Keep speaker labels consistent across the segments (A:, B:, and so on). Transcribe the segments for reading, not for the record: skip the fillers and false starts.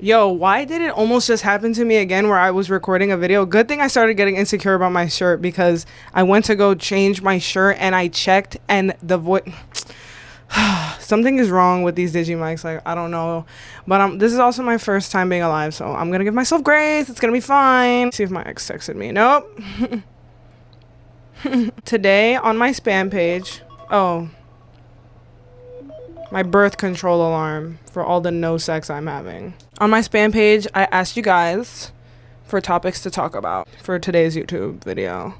A: Yo, why did it almost just happen to me again where I was recording a video? Good thing I started getting insecure about my shirt because I went to go change my shirt and I checked and the voice... Something is wrong with these Digimics. Like, I don't know. But this is also my first time being alive, so I'm going to give myself grace. It's going to be fine. See if my ex texted me. Nope. Today on my spam page... Oh... my birth control alarm for all the no sex I'm having. On my spam page, I asked you guys for topics to talk about for today's YouTube video.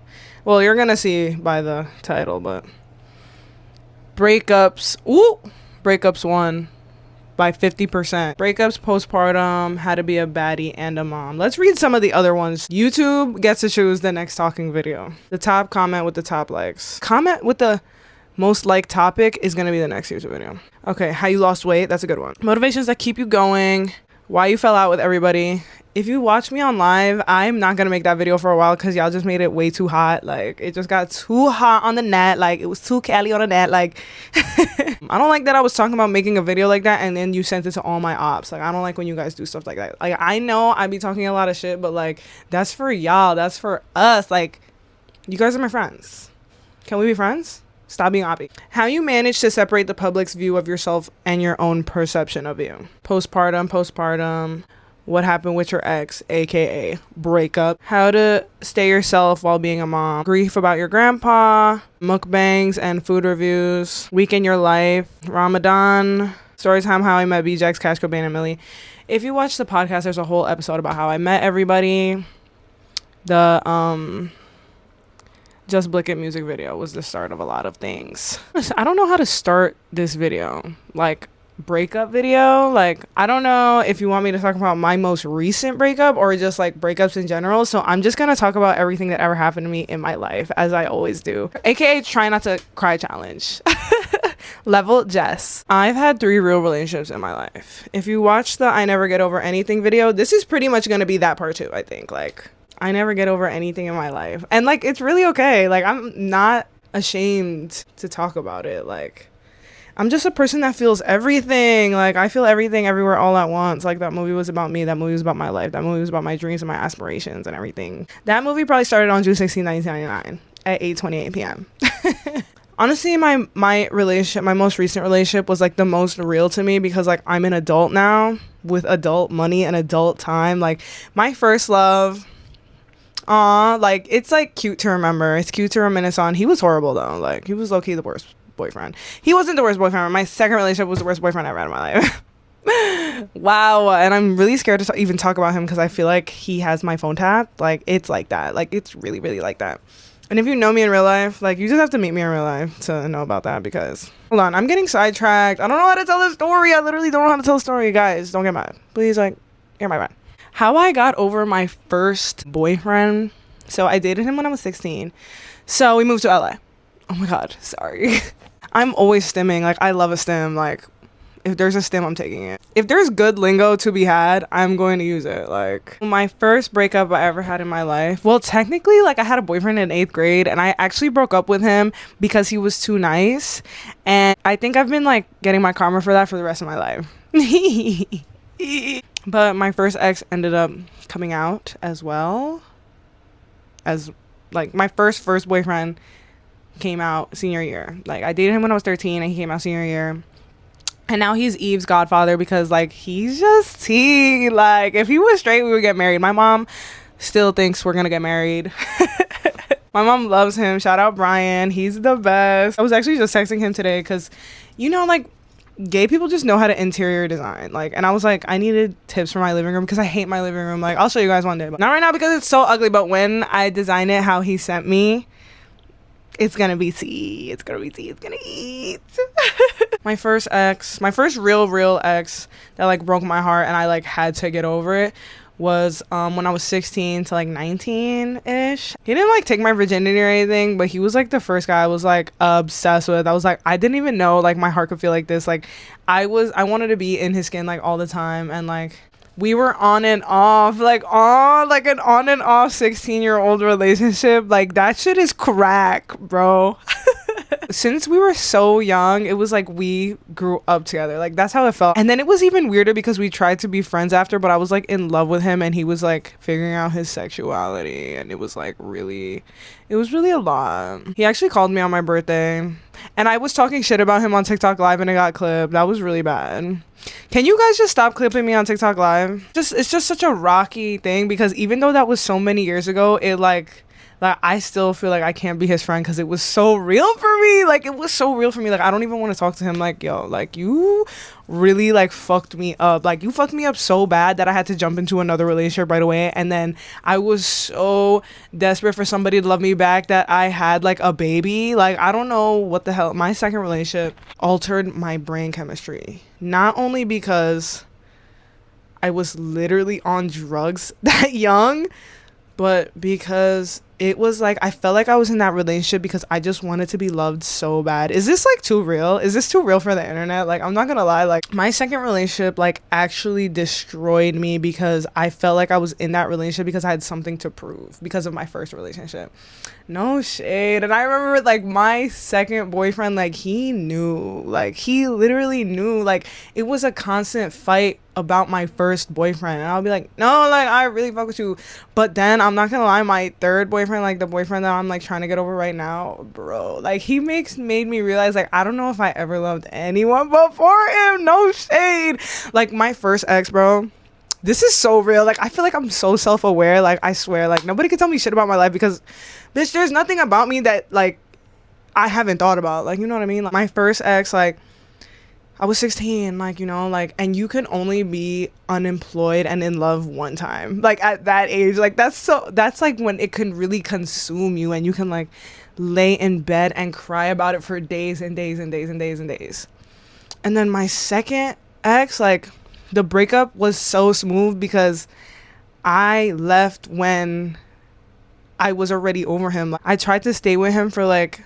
A: Well, you're gonna see by the title, but breakups. Ooh, breakups won by 50%. Breakups, postpartum, how to be a baddie and a mom. Let's read some of the other ones. YouTube gets to choose the next talking video. The top comment with the top likes. Comment with the most liked topic is going to be the next YouTube video. Okay, how you lost weight. That's a good one. Motivations that keep you going. Why you fell out with everybody. If you watch me on live, I'm not going to make that video for a while because y'all just made it way too hot. Like, it just got too hot on the net. Like, it was too Cali on the net. Like, I don't like that I was talking about making a video like that and then you sent it to all my ops. Like, I don't like when you guys do stuff like that. Like, I know I be talking a lot of shit, but like, that's for y'all. That's for us. Like, you guys are my friends. Can we be friends? Stop being oppy. How you manage to separate the public's view of yourself and your own perception of you. Postpartum. What happened with your ex, aka breakup. How to stay yourself while being a mom. Grief about your grandpa. Mukbangs and food reviews. Week in your life. Ramadan. Story time how I met BJX, Cash Cobain, and Millie. If you watch the podcast, there's a whole episode about how I met everybody. The Just Blick It music video was the start of a lot of things. I don't know how to start this video. Like, breakup video. Like, I don't know if you want me to talk about my most recent breakup or just like breakups in general. So I'm just gonna talk about everything that ever happened to me in my life, as I always do. AKA try not to cry challenge. Level Jess. I've had 3 real relationships in my life. If you watch the I Never Get Over Anything video, this is pretty much gonna be that part too, I think. Like, I never get over anything in my life. And like, it's really okay. Like, I'm not ashamed to talk about it. Like, I'm just a person that feels everything. Like, I feel everything everywhere all at once. Like, that movie was about me. That movie was about my life. That movie was about my dreams and my aspirations and everything. That movie probably started on June 16, 1999 at 8:28 p.m. Honestly, my most recent relationship was like the most real to me because like I'm an adult now with adult money and adult time. Like, my first love... like, it's like cute to remember. It's cute to reminisce on. He was horrible though. Like, he was low-key the worst boyfriend. He wasn't the worst boyfriend. My second relationship was the worst boyfriend I ever had in my life. Wow. And I'm really scared to even talk about him because I feel like he has my phone tapped. Like, it's like that. Like, it's really, really like that. And if you know me in real life, like, you just have to meet me in real life to know about that because... Hold on. I'm getting sidetracked. I don't know how to tell the story. I literally don't know how to tell the story. Guys, don't get mad. Please, like, get my bad. How I got over my first boyfriend. So I dated him when I was 16. So we moved to LA. Oh my God, sorry. I'm always stimming. Like, I love a stim. Like, if there's a stim, I'm taking it. If there's good lingo to be had, I'm going to use it. Like, my first breakup I ever had in my life. Well, technically, like, I had a boyfriend in 8th grade and I actually broke up with him because he was too nice. And I think I've been like getting my karma for that for the rest of my life. But my first ex ended up coming out as well. As like my first boyfriend came out senior year. Like, I dated him when I was 13 and he came out senior year. And now he's Eve's godfather because like he's just T. Like, if he was straight, we would get married. My mom still thinks we're gonna get married. My mom loves him. Shout out Brian. He's the best. I was actually just texting him today because, you know, like, gay people just know how to interior design. Like, and I was like, I needed tips for my living room because I hate my living room. Like, I'll show you guys one day, but not right now because it's so ugly. But when I design it how he sent me, it's gonna be tea. It's gonna be tea. It's gonna eat. My first real ex that like broke my heart and I like had to get over it was when I was 16 to like 19-ish. He didn't like take my virginity or anything, but he was like the first guy I was like obsessed with. I was like, I didn't even know like my heart could feel like this. Like, I wanted to be in his skin like all the time. And like, we were on and off, like on like an on and off 16-year-old relationship. Like, that shit is crack, bro. since we were so young, it was like we grew up together. Like that's how it felt. And then it was even weirder because we tried to be friends after, but I was like in love with him and he was like figuring out his sexuality, and it was really a lot. He actually called me on my birthday and I was talking shit about him on TikTok Live and it got clipped. That was really bad. Can you guys just stop clipping me on TikTok Live? It's just such a rocky thing, because even though that was so many years ago, it like I still feel like I can't be his friend because it was so real for me. Like it was so real for me. Like I don't even want to talk to him. Like, yo, like you really like fucked me up. Like you fucked me up so bad that I had to jump into another relationship right away. And then I was so desperate for somebody to love me back that I had like a baby. Like I don't know what the hell. My second relationship altered my brain chemistry. Not only because I was literally on drugs that young, but because it was like I felt like I was in that relationship because I just wanted to be loved so bad. Is this like too real? Is this too real for the internet? Like I'm not gonna lie, like my second relationship like actually destroyed me because I felt like I was in that relationship because I had something to prove because of my first relationship. No shade. And I remember like my second boyfriend, like he knew, like he literally knew, like it was a constant fight about my first boyfriend, and I'll be like, no, like I really fuck with you. But then I'm not gonna lie, my third boyfriend, like the boyfriend that I'm like trying to get over right now, bro, like he made me realize like I don't know if I ever loved anyone before him. No shade. Like my first ex, bro, this is so real. Like I feel like I'm so self-aware. Like I swear, like nobody can tell me shit about my life because bitch, there's nothing about me that like I haven't thought about. Like, you know what I mean? Like my first ex, like I was 16, like, you know, like, and you can only be unemployed and in love one time. Like at that age, like that's like when it can really consume you and you can like lay in bed and cry about it for days and days and days and days and days. And then my second ex, like the breakup was so smooth because I left when I was already over him. I tried to stay with him for like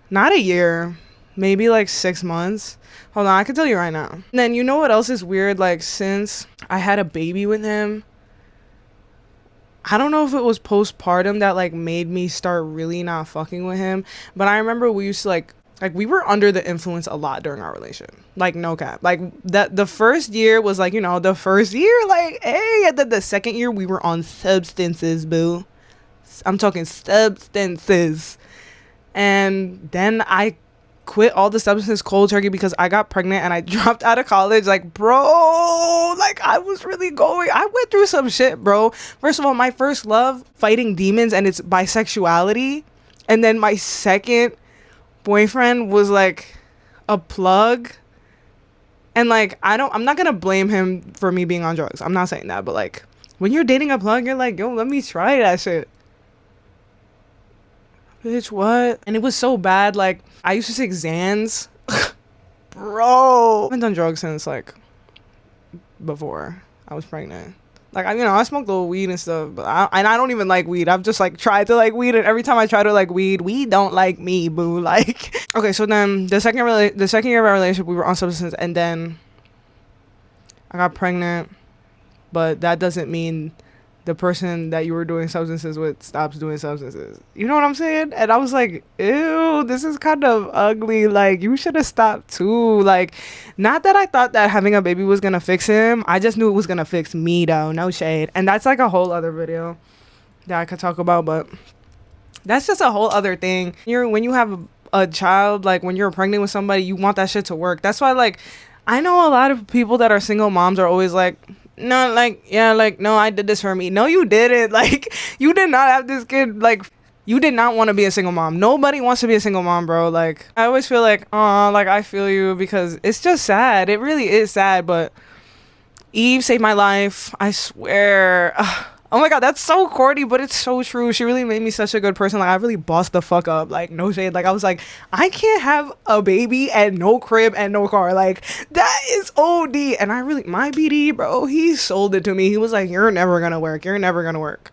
A: not a year, maybe like 6 months. Hold on, I can tell you right now. And then you know what else is weird? Like since I had a baby with him, I don't know if it was postpartum that like made me start really not fucking with him, but I remember we used to like we were under the influence a lot during our relationship. Like no cap. Like that the first year was like, you know, the first year like, hey, and then the second year we were on substances, boo. I'm talking substances. And then I quit all the substances cold turkey because I got pregnant and I dropped out of college. Like, bro, like I went through some shit, bro. First of all, my first love, fighting demons and it's bisexuality. And then my second boyfriend was like a plug. And like, I'm not gonna blame him for me being on drugs. I'm not saying that, but like when you're dating a plug, you're like, yo, let me try that shit. Bitch, what? And it was so bad. Like I used to take Xans. Bro, I haven't done drugs since like before I was pregnant. Like I smoked a little weed and stuff, but I don't even like weed. I've just like tried to like weed, and every time I try to like weed don't like me, boo. Like okay, so then the second year of our relationship, we were on substances, and then I got pregnant, but that doesn't mean the person that you were doing substances with stops doing substances. You know what I'm saying? And I was like, ew, this is kind of ugly. Like, you should have stopped too. Like, not that I thought that having a baby was gonna fix him. I just knew it was gonna fix me though. No shade. And that's like a whole other video that I could talk about, but that's just a whole other thing. When you have a child, like when you're pregnant with somebody, you want that shit to work. That's why, like, I know a lot of people that are single moms are always like, no, like, yeah, like, no, I did this for me. No, you didn't. Like, you did not have this kid. Like, you did not want to be a single mom. Nobody wants to be a single mom, bro. Like, I always feel like, oh, like, I feel you, because it's just sad. It really is sad, but Eve saved my life. I swear. Oh my God, that's so corny, but it's so true. She really made me such a good person. Like, I really bossed the fuck up. Like, no shade. Like, I was like, I can't have a baby and no crib and no car. Like, that is OD. And my BD, bro, he sold it to me. He was like, you're never gonna work. You're never gonna work.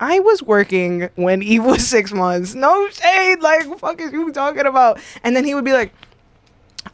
A: I was working when Eve was 6 months. No shade. Like, what the fuck is you talking about? And then he would be like,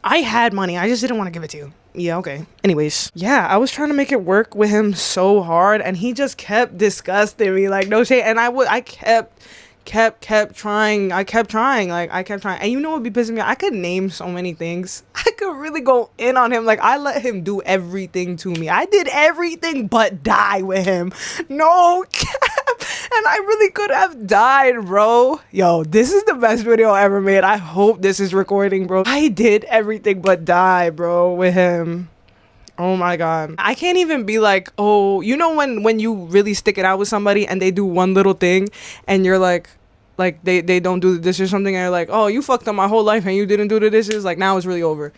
A: I had money. I just didn't want to give it to you. Yeah, okay. Anyways, yeah, I was trying to make it work with him so hard, and he just kept disgusting me. Like, no shade. And I kept kept trying. I kept trying. Like, I kept trying. And you know what be pissing me off? I could name so many things. I could really go in on him. Like, I let him do everything to me. I did everything but die with him. No cap. And I really could have died, bro. Yo, this is the best video ever made. I hope this is recording, bro. I did everything but die, bro, with him. Oh my god. I can't even be like, oh, you know when you really stick it out with somebody and they do one little thing and you're like they don't do the dishes or something, and you're like, oh, you fucked up my whole life and you didn't do the dishes, like now it's really over.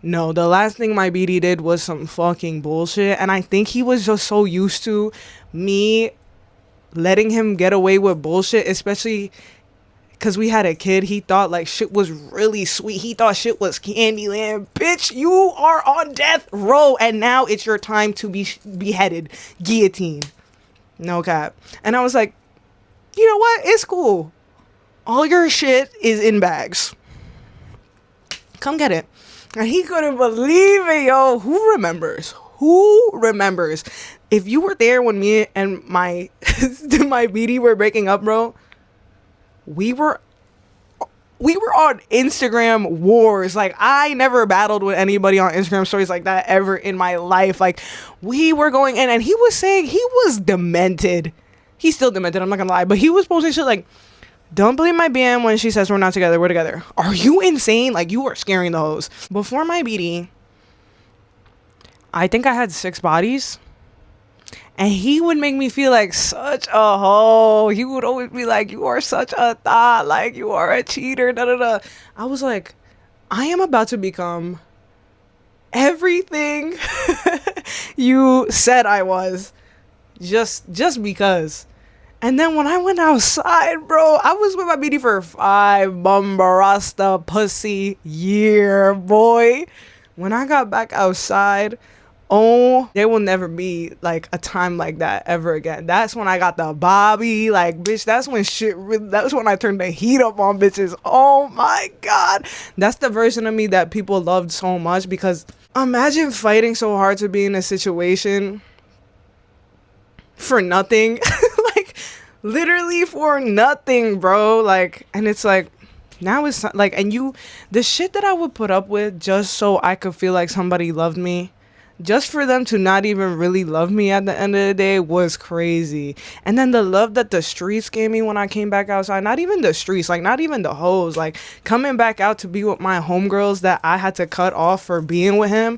A: No, the last thing my BD did was some fucking bullshit, and I think he was just so used to me letting him get away with bullshit, especially because we had a kid. He thought like shit was really sweet. He thought shit was Candyland. Bitch, you are on death row and now it's your time to be beheaded. Guillotine. No cap. And I was like, you know what? It's cool. All your shit is in bags. Come get it. And he couldn't believe it, yo. Who remembers? Who remembers? If you were there when me and my BD were breaking up, bro, we were on Instagram wars. Like, I never battled with anybody on Instagram stories like that ever in my life. Like, we were going in, and he was saying he was demented. He's still demented, I'm not gonna lie, but he was posting shit like, don't believe my BM when she says we're not together, we're together. Are you insane? Like, you are scaring the hoes. Before my BD, I think I had 6 bodies. And he would make me feel like such a hoe. He would always be like, you are such a thought. Like, you are a cheater. Da, da, da. I was like, I am about to become everything you said I was. Just because. And then when I went outside, bro, I was with my BD for 5 bumbarasta pussy year, boy. When I got back outside, oh, there will never be like a time like that ever again. That's when I got the Bobby, like, bitch, that's when shit really, that's when I turned the heat up on bitches. Oh my god. That's the version of me that people loved so much, because imagine fighting so hard to be in a situation for nothing. Like, literally for nothing, bro. Like, and it's like, now it's like, and the shit that I would put up with just so I could feel like somebody loved me, just for them to not even really love me at the end of the day, was crazy. And then the love that the streets gave me when I came back outside, not even the streets, like not even the hoes, like coming back out to be with my homegirls that I had to cut off for being with him.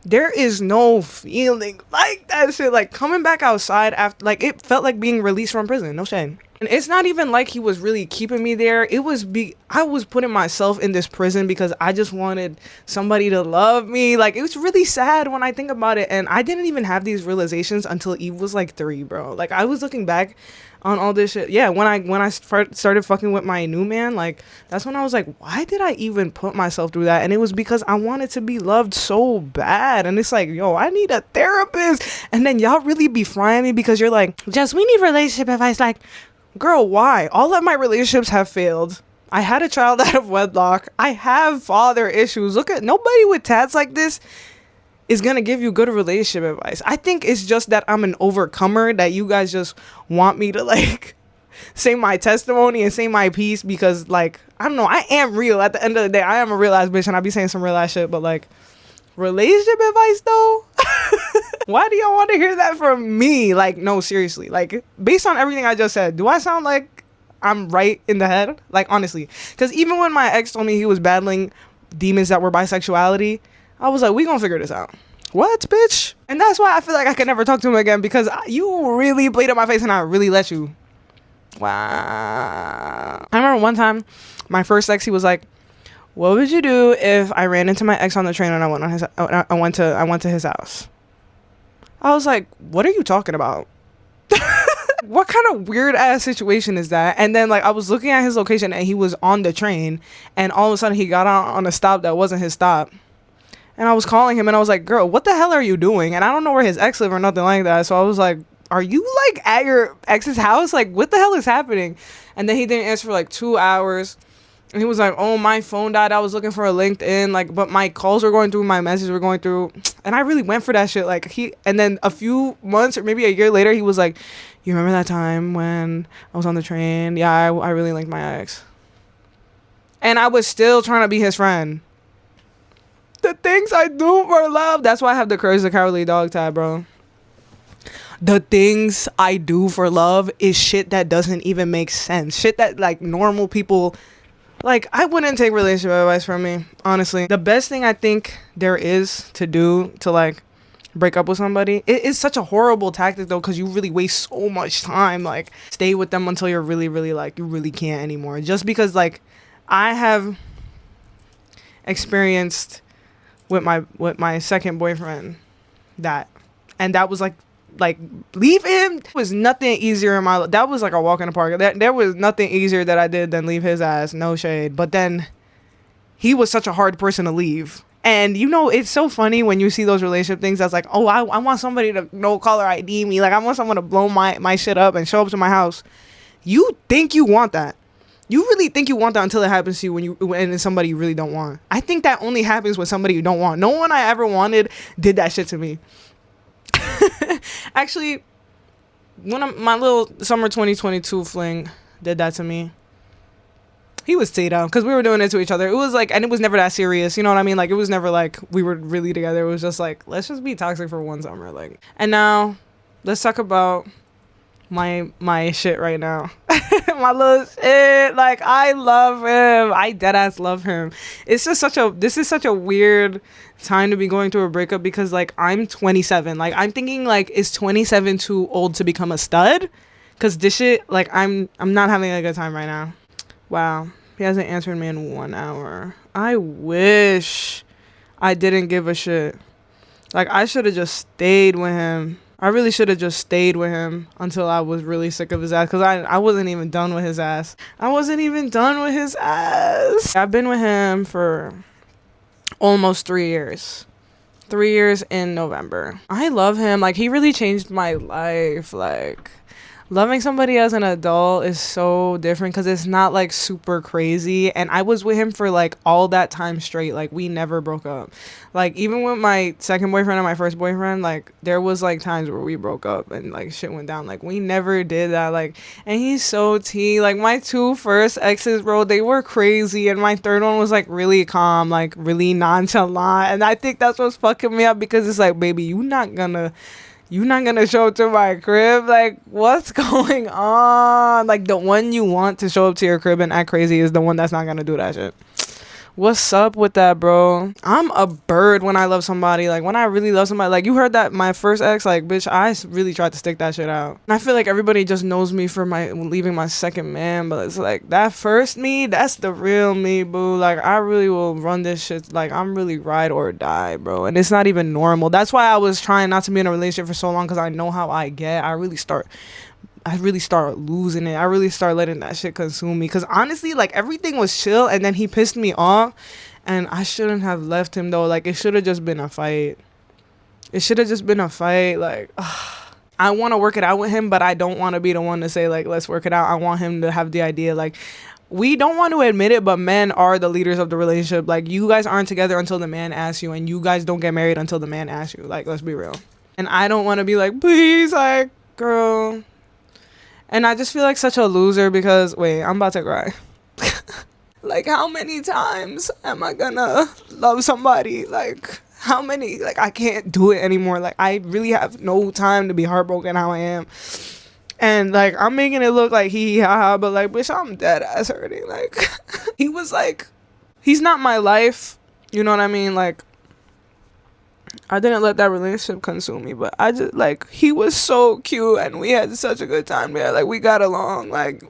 A: There is no feeling like that shit. Like, coming back outside after, like, it felt like being released from prison. No shame. And it's not even like he was really keeping me there. It was I was putting myself in this prison because I just wanted somebody to love me. Like, it was really sad when I think about it. And I didn't even have these realizations until Eve was like 3, bro. Like, I was looking back on all this shit. Yeah, when I started fucking with my new man, like, that's when I was like, why did I even put myself through that? And it was because I wanted to be loved so bad. And it's like, yo, I need a therapist. And then y'all really be frying me because you're like, Jess, we need relationship advice. Like, girl, why? All of my relationships have failed. I had a child out of wedlock. I have father issues. Look at, nobody with tats like this is gonna give you good relationship advice. I think it's just that I'm an overcomer, that you guys just want me to like say my testimony and say my piece because, like, I don't know, I am real. At the end of the day, I am a real ass bitch and I be saying some real ass shit, but like, relationship advice though? Why do y'all want to hear that from me? Like, no, seriously, like, based on everything I just said, do I sound like I'm right in the head? Like, honestly, because even when my ex told me he was battling demons that were bisexuality, I was like, we gonna figure this out. What, bitch? And that's why I feel like I can never talk to him again, because you really played in my face and I really let you. Wow. I remember one time, my first ex, he was like, what would you do if I ran into my ex on the train and I went to his house? I was like, what are you talking about? What kind of weird ass situation is that? And then, like, I was looking at his location and he was on the train, and all of a sudden he got on a stop that wasn't his stop. And I was calling him and I was like, girl, what the hell are you doing? And I don't know where his ex live or nothing like that. So I was like, are you like at your ex's house? Like, what the hell is happening? And then he didn't answer for like 2 hours. And he was like, oh, my phone died. I was looking for a LinkedIn, like, but my calls were going through, my messages were going through. And I really went for that shit. Like, and then a few months or maybe a year later, he was like, you remember that time when I was on the train? Yeah, I really liked my ex. And I was still trying to be his friend. The things I do for love. That's why I have the Courage the Cowardly Dog tab, bro. The things I do for love is shit that doesn't even make sense. Shit that, like, normal people... Like, I wouldn't take relationship advice from me, honestly. The best thing I think there is to do to, like, break up with somebody, it is such a horrible tactic, though, because you really waste so much time. Like, stay with them until you're really, really, like, you really can't anymore. Just because, like, I have experienced with my second boyfriend that. And that was, like, leave him was nothing easier in my life. That was like a walk in the park. There was nothing easier that I did than leave his ass. No shade. But then he was such a hard person to leave. And you know, it's so funny when you see those relationship things that's like, oh, I want somebody to no caller ID me. Like, I want someone to blow my shit up and show up to my house. You think you want that. You really think you want that until it happens to you when it's somebody you really don't want. I think that only happens with somebody you don't want. No one I ever wanted did that shit to me. Actually, one of my little summer 2022 fling did that to me. He was Tito because we were doing it to each other. It was like, and it was never that serious. You know what I mean? Like, it was never like we were really together. It was just like, let's just be toxic for one summer. Like, and now let's talk about my shit right now. My little shit. Like, I love him. I deadass love him. It's just this is such a weird time to be going through a breakup because, like, I'm 27. Like, I'm thinking, like, is 27 too old to become a stud? Because this shit, like, I'm not having a good time right now. Wow. He hasn't answered me in 1 hour. I wish I didn't give a shit. Like, I should have just stayed with him. I really should have just stayed with him until I was really sick of his ass. Because I wasn't even done with his ass. I've been with him for almost 3 years. 3 years in November. I love him. Like, he really changed my life. Like, loving somebody as an adult is so different because it's not, like, super crazy. And I was with him for, like, all that time straight. Like, we never broke up. Like, even with my second boyfriend and my first boyfriend, like, there was, like, times where we broke up and, like, shit went down. Like, we never did that. Like, and he's so T. Like, my 2 first exes, bro, they were crazy. And my third one was, like, really calm, like, really nonchalant. And I think that's what's fucking me up because it's like, baby, you're not gonna show up to my crib. Like, what's going on? Like, the one you want to show up to your crib and act crazy is the one that's not gonna do that shit. What's up with that, bro? I'm a bird when I love somebody. Like, when I really love somebody, like, you heard that my first ex, like, bitch, I really tried to stick that shit out. And I feel like everybody just knows me for my leaving my second man, but it's like, that first me, that's the real me, boo. Like, I really will run this shit. Like, I'm really ride or die, bro. And it's not even normal. That's why I was trying not to be in a relationship for so long, because I know how I get. I really start losing it. I really start letting that shit consume me. Because honestly, like, everything was chill and then he pissed me off. And I shouldn't have left him, though. Like, it should have just been a fight. Like, I want to work it out with him, but I don't want to be the one to say, like, let's work it out. I want him to have the idea, like, we don't want to admit it, but men are the leaders of the relationship. Like, you guys aren't together until the man asks you, and you guys don't get married until the man asks you. Like, let's be real. And I don't want to be like, please, like, girl. And I just feel like such a loser because, wait, I'm about to cry. Like, how many times am I gonna love somebody? Like, how many? Like, I can't do it anymore. Like, I really have no time to be heartbroken how I am. And, like, I'm making it look like hee ha ha, but, like, bitch, I'm dead ass hurting. Like, he was like, he's not my life. You know what I mean? Like, I didn't let that relationship consume me, but I just, like, he was so cute and we had such a good time there. Like, we got along. Like,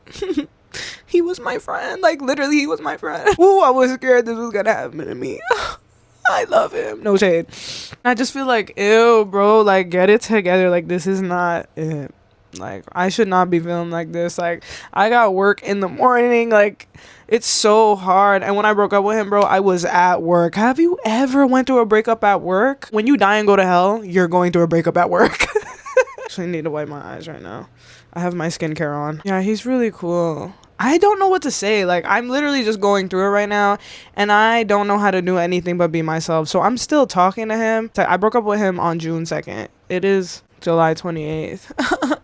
A: he was my friend. Like, literally, he was my friend. Ooh, I was scared this was gonna happen to me. I love him. No shade. I just feel like, ew, bro, like, get it together. Like, this is not it. Like, I should not be feeling like this. Like, I got work in the morning. Like, it's so hard. And when I broke up with him, bro, I was at work. Have you ever went through a breakup at work? When you die and go to hell, you're going through a breakup at work. Actually, I need to wipe my eyes right now. I have my skincare on. Yeah, he's really cool. I don't know what to say. Like, I'm literally just going through it right now, and I don't know how to do anything but be myself. So I'm still talking to him. So I broke up with him on June 2nd. It is July 28th.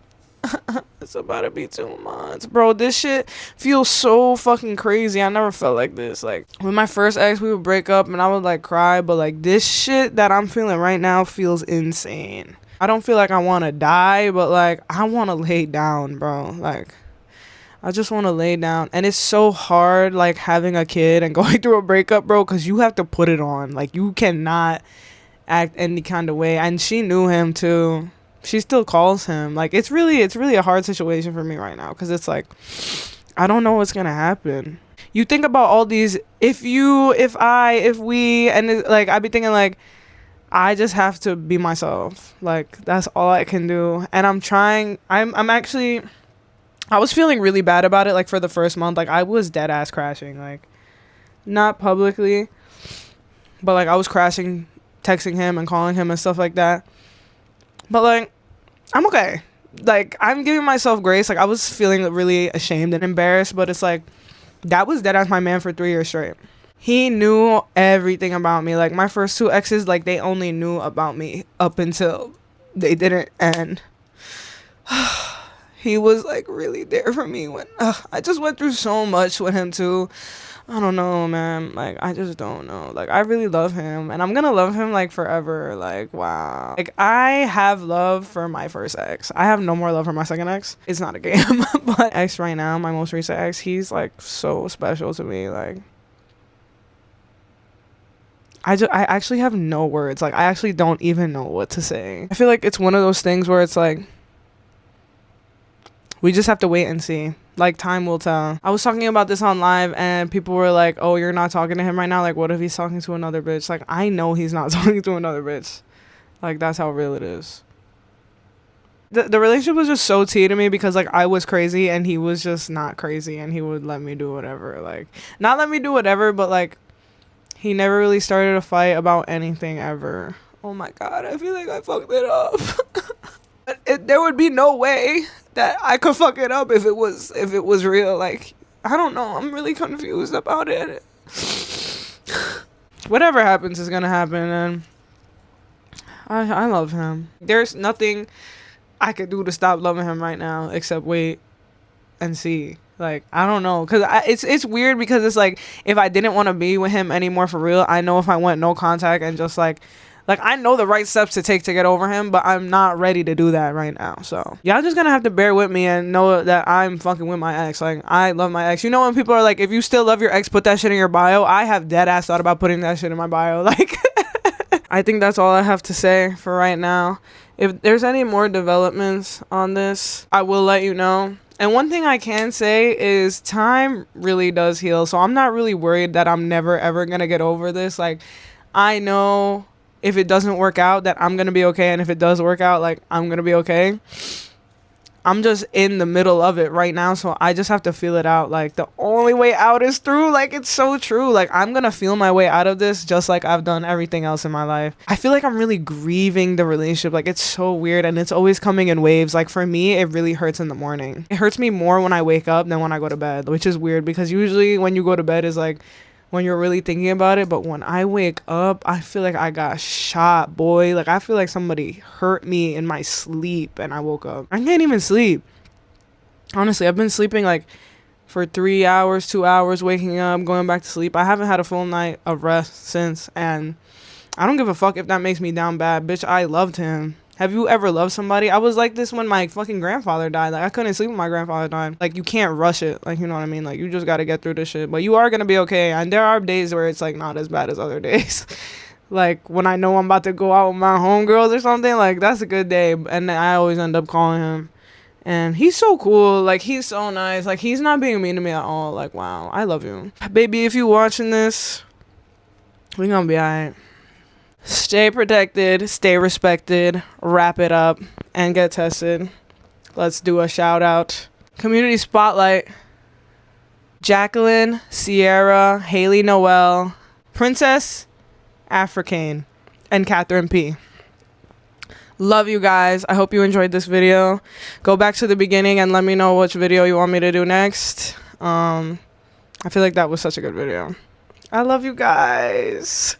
A: It's about to be 2 months. Bro, this shit feels so fucking crazy. I never felt like this. Like, with my first ex, we would break up and I would like cry, but like this shit that I'm feeling right now feels insane. I don't feel like I want to die, but like I want to lay down, bro. Like, I just want to lay down. And it's so hard, like, having a kid and going through a breakup, bro, because you have to put it on. Like, you cannot act any kind of way. And she knew him too. She still calls him. Like, it's really a hard situation for me right now, because it's like, I don't know what's gonna happen. You think about all these if we, and it's like, I be thinking like, I just have to be myself. Like, that's all I can do. And I'm trying. I'm actually, I was feeling really bad about it, like, for the first month. Like, I was dead ass crashing, like, not publicly, but like I was crashing, texting him and calling him and stuff like that. But like, I'm okay. Like, I'm giving myself grace. Like, I was feeling really ashamed and embarrassed, but it's like, that was dead ass my man for 3 years straight. He knew everything about me. Like, my first 2 exes, like, they only knew about me up until they didn't. And he was like really there for me when I just went through so much with him too. I don't know, man. Like, I just don't know. Like, I really love him, and I'm gonna love him like forever. Like, wow. Like, I have love for my first ex. I have no more love for my second ex. It's not a game. But ex right now, my most recent ex, he's like so special to me. Like, I actually have no words. Like, I actually don't even know what to say. I feel like it's one of those things where it's like, we just have to wait and see. Like, time will tell. I was talking about this on live, and people were like, oh, you're not talking to him right now? Like, what if he's talking to another bitch? Like, I know he's not talking to another bitch. Like, that's how real it is. The relationship was just so tea to me, because like, I was crazy and he was just not crazy, and he would let me do whatever. Like, not let me do whatever, but like, he never really started a fight about anything ever. Oh my God, I feel like I fucked it up. There would be no way that I could fuck it up if it was real. Like, I don't know. I'm really confused about it. Whatever happens is gonna happen, and I love him. There's nothing I could do to stop loving him right now except wait and see. Like, I don't know, because it's weird, because it's like, if I didn't want to be with him anymore for real, I know if I went no contact and just like I know the right steps to take to get over him, but I'm not ready to do that right now. So y'all just gonna have to bear with me and know that I'm fucking with my ex. Like, I love my ex. You know, when people are like, if you still love your ex, put that shit in your bio. I have dead ass thought about putting that shit in my bio. Like, I think that's all I have to say for right now. If there's any more developments on this, I will let you know. And one thing I can say is time really does heal. So I'm not really worried that I'm never ever gonna get over this. Like, I know if it doesn't work out that I'm gonna be okay, and if it does work out, like, I'm gonna be okay. I'm just in the middle of it right now, so I just have to feel it out. Like, the only way out is through. Like, it's so true. Like, I'm gonna feel my way out of this just like I've done everything else in my life. I feel like I'm really grieving the relationship. Like, it's so weird, and it's always coming in waves. Like, for me, it really hurts in the morning. It hurts me more when I wake up than when I go to bed, which is weird, because usually when you go to bed is like when you're really thinking about it. But when I wake up, I feel like I got shot, boy. Like, I feel like somebody hurt me in my sleep and I woke up. I can't even sleep. Honestly, I've been sleeping like for 3 hours, 2 hours, waking up, going back to sleep. I haven't had a full night of rest since, and I don't give a fuck if that makes me down bad. Bitch, I loved him. Have you ever loved somebody? I was like this when my fucking grandfather died. Like, I couldn't sleep when my grandfather died. Like, you can't rush it. Like, you know what I mean? Like, you just gotta get through this shit. But you are gonna be okay. And there are days where it's, like, not as bad as other days. Like, when I know I'm about to go out with my homegirls or something, like, that's a good day. And I always end up calling him. And he's so cool. Like, he's so nice. Like, he's not being mean to me at all. Like, wow, I love you. Baby, if you watching this, we gonna be alright. Stay protected, stay respected, wrap it up, and get tested. Let's do a shout out. Community spotlight. Jacqueline, Sierra, Haley Noel, Princess, Africane, and Catherine P. Love you guys. I hope you enjoyed this video. Go back to the beginning and let me know which video you want me to do next. I feel like that was such a good video. I love you guys.